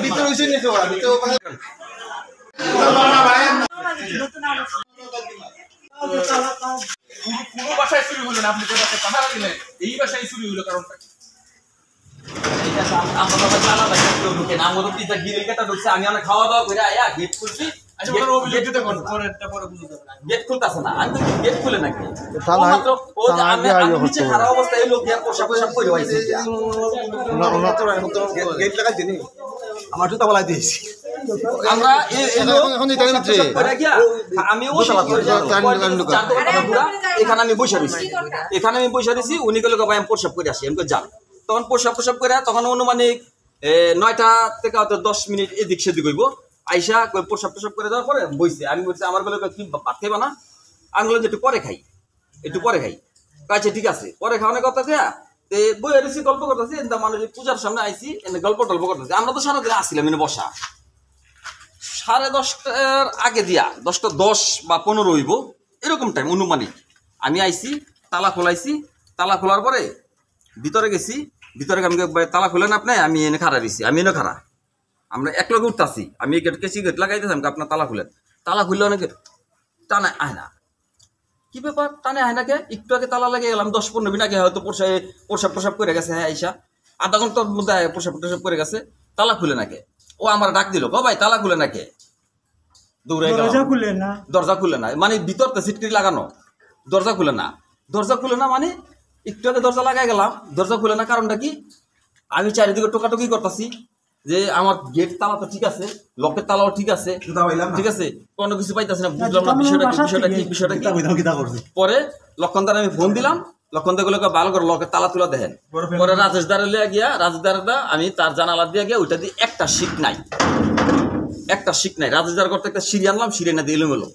ভিতরে হইছে নি তো ভিতরে পুরো বাসায় চুরি হলো না আপনি যে বাসায় পাহারা দিলেন এই বাসায় চুরি হলো কারণটা আমরা বাবা চালা ভাই কেউ ঢুকে না আমাদের পিতা গিরিল কাটা ঢুকছে আমি অনেক খাওয়া দাওয়া করে আয়া গেট খুলছি আচ্ছা ওর অভিযোগ দিতে কোন পরেরটা পরে বুঝতে হবে গেট খুলতাছে না আমি তো গেট খুলে নাকি থানায় মাত্র ও যে আমি নিচে খারাপ অবস্থায় এই লোক দিয়ে পোশাক করে হইছে গেট লাগাই দিনি আমার জুতা বলাই দিয়েছি আমরা এখন এটা নিচ্ছে আমি এখানে আমি বসে রয়েছি উনি গেলে ভাই আমি প্রসাব করে আসি আমি যান তখন প্রসাব করে তখন অনুমানিক 9টা থেকে হয়তো 10 মিনিট এদিক সেদিক হইব আইসা প্রসাব করে দেওয়ার পরে বইছে আমি বলছি আমার গেলে কি ভাত খাইবা না আমি বললাম যে একটু পরে খাই আচ্ছা ঠিক আছে পরে খাওয়ানোর কথা দেয়া বই এসেছি গল্প করতেছি মানুষ পূজার সামনে আইসি গল্প করতেছি আমরা তো সারাদিন আসছিলাম এনে বসা 10:30টার আগে দিয়া 10টা 10 বা 15 হইব এরকম টাইম অনুমানিক আমি আইসি তালা খোলার পরে ভিতরে গেছি ভিতরে আমি তালা খুলেন আপনি আমি এনে খাড়া দিছি আমি এনে খাড়া আমরা এক লগে উঠতেছি আমি গেট লাগাইতেছি আপনার তালা খুললে অনেক টানে আয় না কি ব্যাপার টানে আয় নাকে একটু আগে তালা লাগিয়ে গেলাম 10-15 মিনিট আগে হয়তো প্রসাব করে গেছে হ্যাঁ আইসা আধা ঘন্টার মধ্যে প্রসাব করে গেছে তালা খুলে নাকে ও আমার ডাক দিল ভাই তালা খুলে নাকে দৌড়ে দরজা খুলে না মানে ভিতরতে সিটকিরি লাগানো দরজা খুলে না মানে একটু আগে দরজা লাগাই গেলাম দরজা খুলে না কারণটা কি আমি চারিদিকে টোকাটুকি করতেছি যে আমার গেট তালা তো ঠিক আছে লকের তালাও ঠিক আছে কোনো কিছু পাইতেছি না বুঝলাম না বিষয়টা কি পরে লক্ষণদার আমি ফোন দিলাম লক্ষণদার গুলো ভালো করে লকের তালা তুলা দেখেন পরে রাজেশ দাঁড়া আমি তার জানালা দিয়ে গিয়া ওইটা দিয়ে একটা শিক নাই রাজেশ দাঁড় করতে একটা সিঁড়ি আনলাম সিঁড়ি না দিয়ে এলো